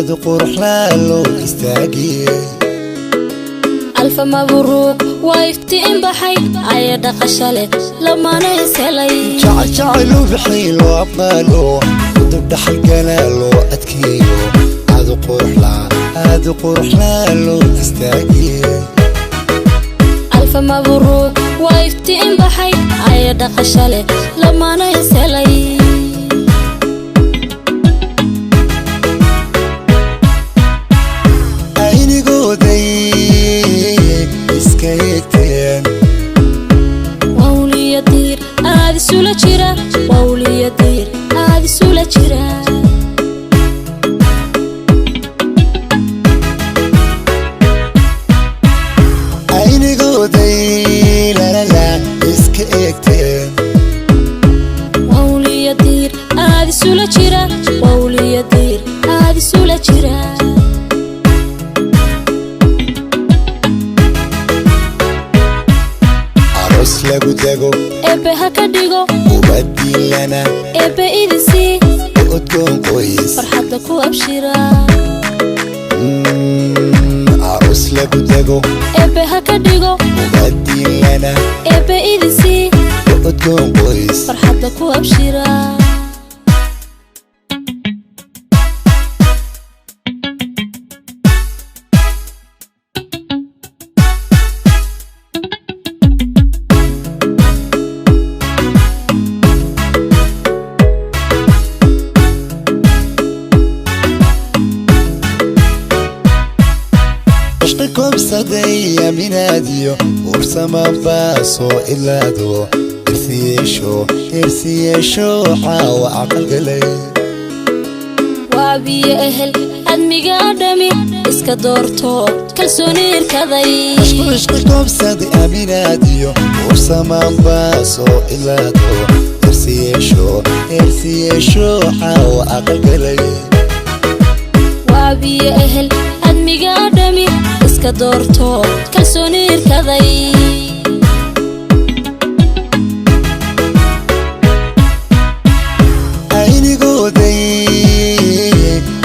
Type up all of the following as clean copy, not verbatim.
هذا قرح لالو استاجي ألف مبروك وافتئن بحي عيد قشلة لما نسلي جعلوا بحيل وأبالو ضد حلقنا أتكيو هذا قرح لالو استاجي ألف مبروك وافتئن بحي عيد قشلة لما نسلي عيني قودي اسكيتين وولي يدير هذه سولة جرا وولي يدير هذه سولة جرا عيني قودي لا اسكيتين وولي يدير هذه سولة جرا وولي يدير هذه سولة جرا lagu dago ebe haka dhigo ubadii lana ebe idisi udgoon qoys farxadda ku abshira aros lagu dago ebe haka dhigo ubadii lana ebe idisi udgoon qoys farxadda ku abshira عشقكم صدي من هاديو ورسما باسو إلا دو إرسيشو حاوى عقل قلي وابي أهل أدمي قادمي إسكا دورتو كالسونير كذي عشقكم صدي من هاديو ورسما باسو إلا دو إرسيشو حاوى عقل قلي وابي أهل أدمي قادمي iska doorto kalsoonir kaday ayni gooday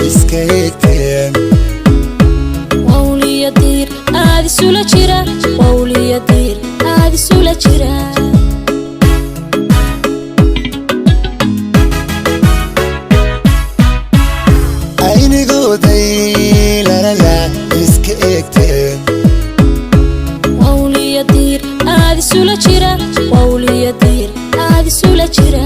iska eegteen wawliyadir aadi sula jira wawliyadir aadi sula jira ayni gooday la iska eegteen wawliyadir aadi sula jira wawliyadir aadi sula jira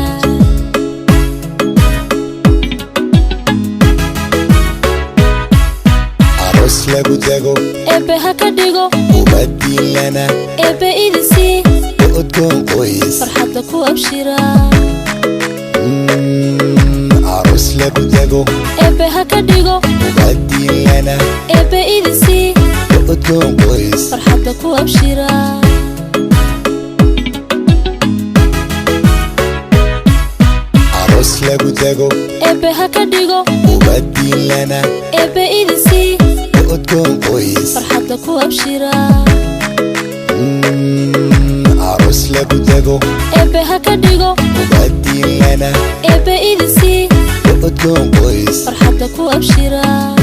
aros lagu dago ebe haka dhigo ubadii lana ebe idisi udgoon qoys farxadda ku abshira aros lagu dago ebe haka dhigo ubadii lana ebe idisi udgoon qoys farxadda ku abshira aros lagu dago ebe haka dhigo ubadii lana ebe idisi udgoon qoys farxadda ku abshira aros lagu dago ebe haka dhigo ubadii lana ebe idisi udgoon qoys farxadda ku abshira